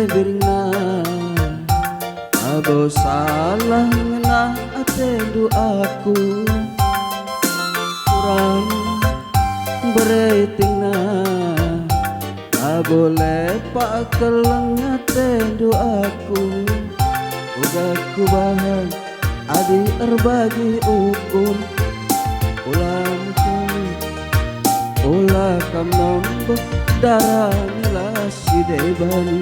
birna abo salah ngena atendu aku kurang beretingna abo lepak keleng atendu aku uga kubahan adi erbagi ukur ulam kami ulah kam nombok darah si deban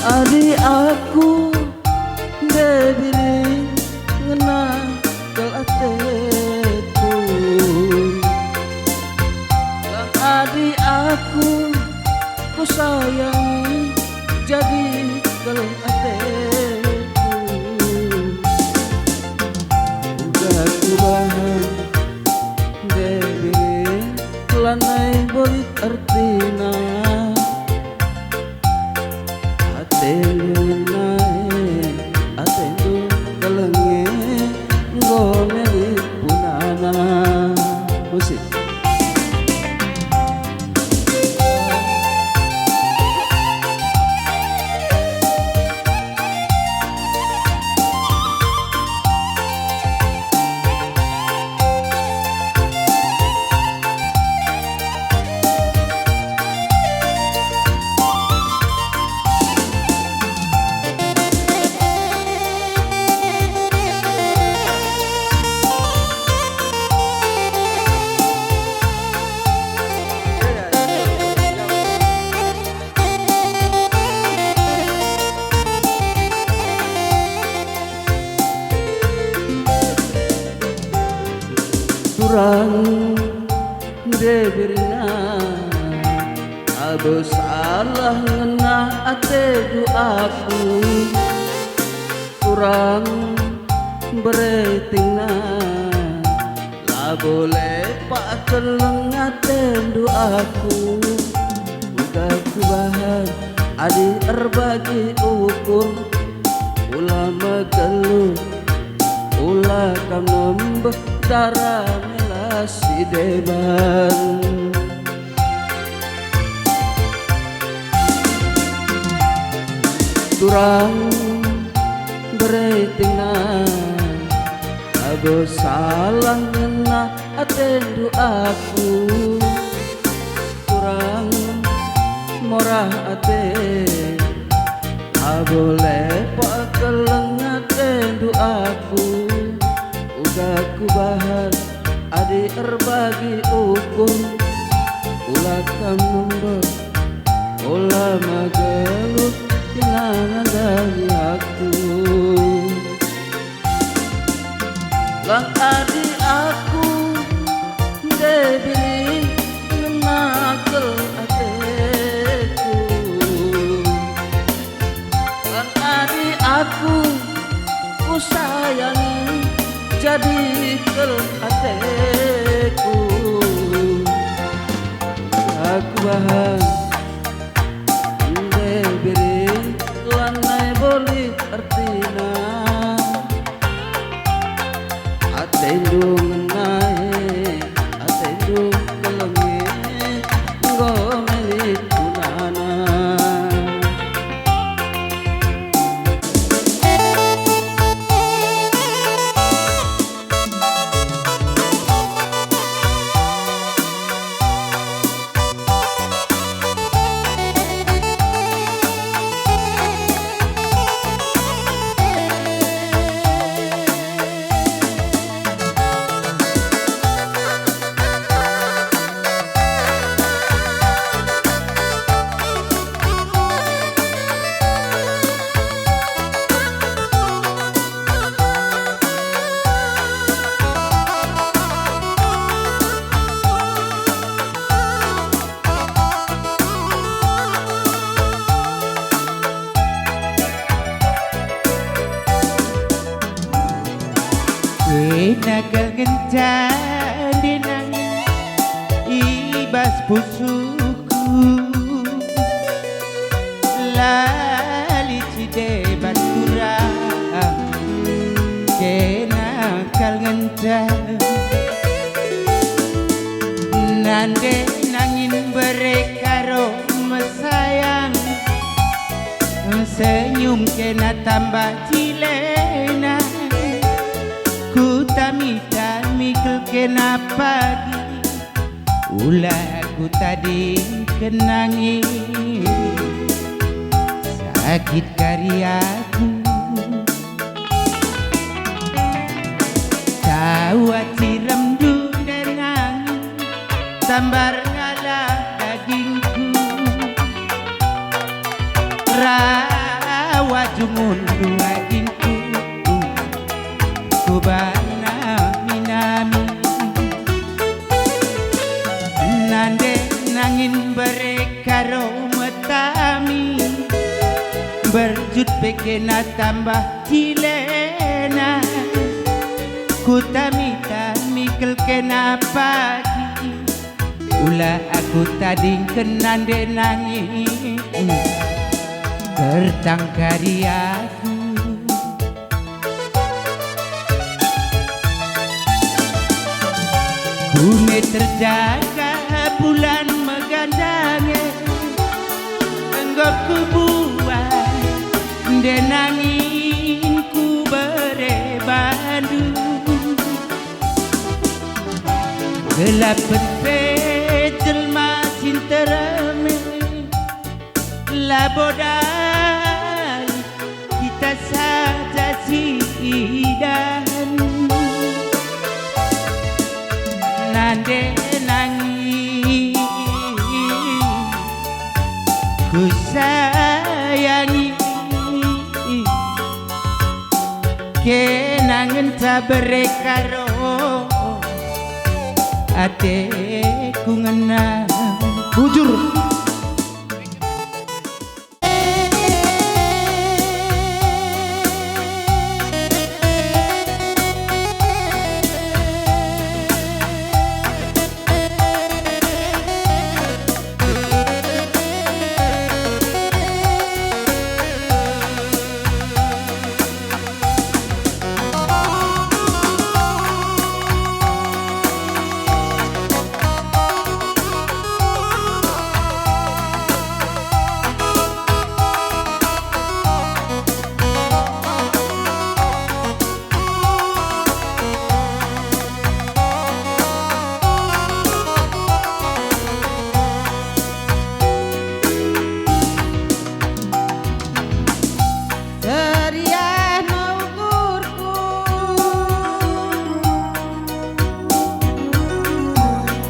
adi aku debiri ngena kel ateku lang adi aku ku sayangi jadi kel ateku udah ku bahan debiri lanai bolit artina atendu nae atendu kelenge ngomeli punana musik kurang debirna abo salah ngena atedu aku kurang beretingna labo lepak keleng atendu aku uga kubahan adi erbagi ukur ulah megelu ulah kam nombek darah si deban turang beretingna abo salah ngena atendu aku turang morah ate abo lepak keleng atendu aku uga kubahan adi erbagi ukur ulah kam nombor ulah magelut tinana dari aku lang adi aku debiri ngenakel ateku lang adi aku ku sayangi jadi kel ateku aku bahan debiri lanai boli artina atendu ngenai atendu kelenge ngomeli punana nagal gencan dinang ibas pusuku lali cide batura kenakal gencan nande nangin berekaro Bersenyum kena tambah cilena, ku tami-tami kena pagi, ulah ku tadi kenangi sakit karyaku. Tawa ciram du denang sambar ngalah dagingku, rawa jungun dua dinku kubana minami nande nangin berekaro metami berjut pekena tambah cilena, ku tami-tami kena pagi, ulah aku tadi kenande nangis tertang karyaku. Bumi terjaga bulan megandange, enggak ku buat denangin ku berebandu, gelap berpecel masin terame labodai kita saja sidan nande nangi ku sayangi kenangan taberekaro ate ku ngena Bujur.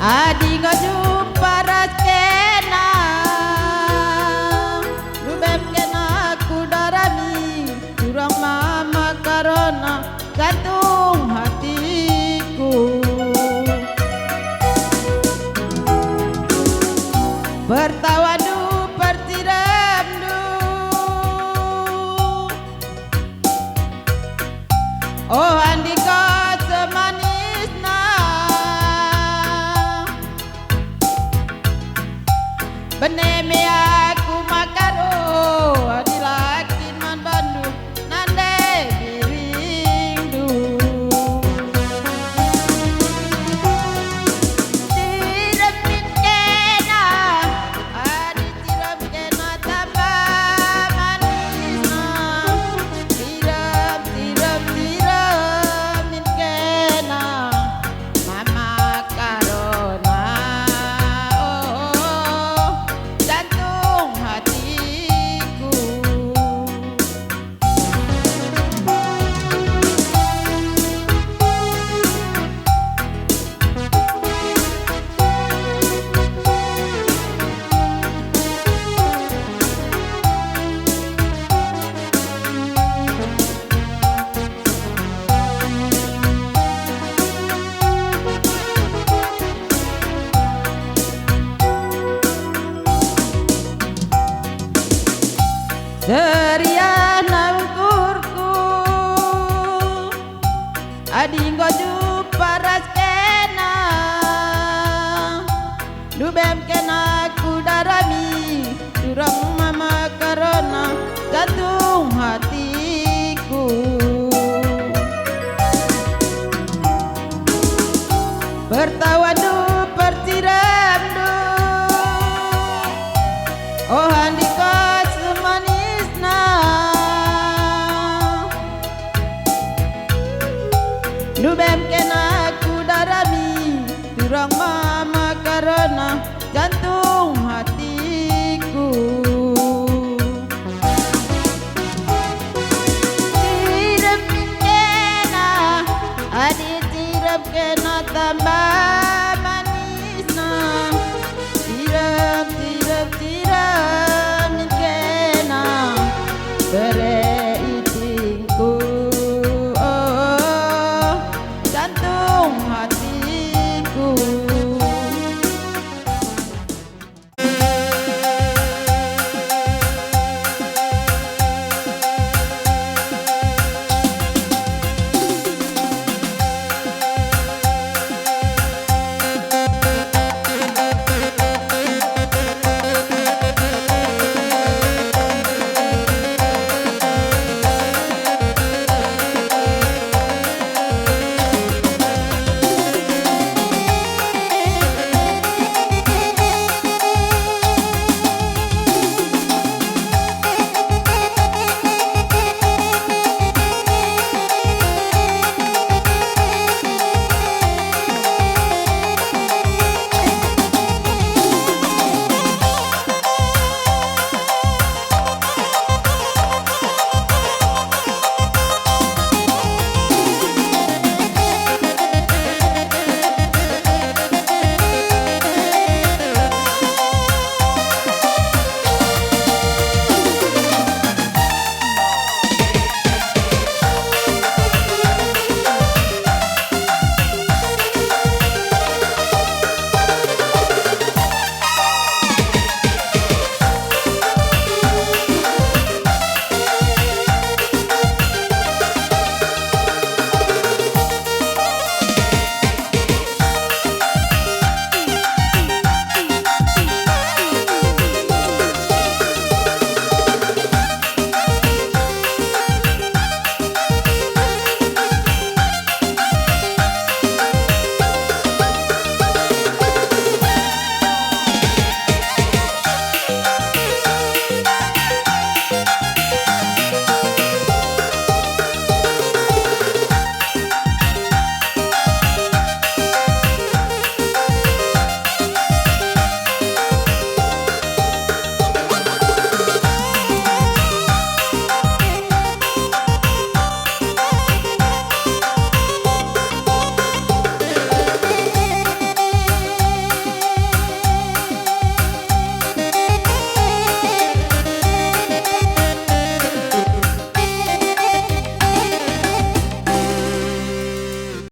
Adi jumpa raskena, lubem kena kudarami, kurang mama karena gantung hatiku. Bertawa du pertiram du, oh andika semanis na. Beneme aku makaro adilakin man bandu nande birindu tiram kena adi tiram kena tambah manisna tiram kena mama karona jantung hatiku. Ceria nangkurku adi jumpa raskena, lubem kena kudarami, durang mama karena jantung hatiku. Bertawa du pertiram du, oh andi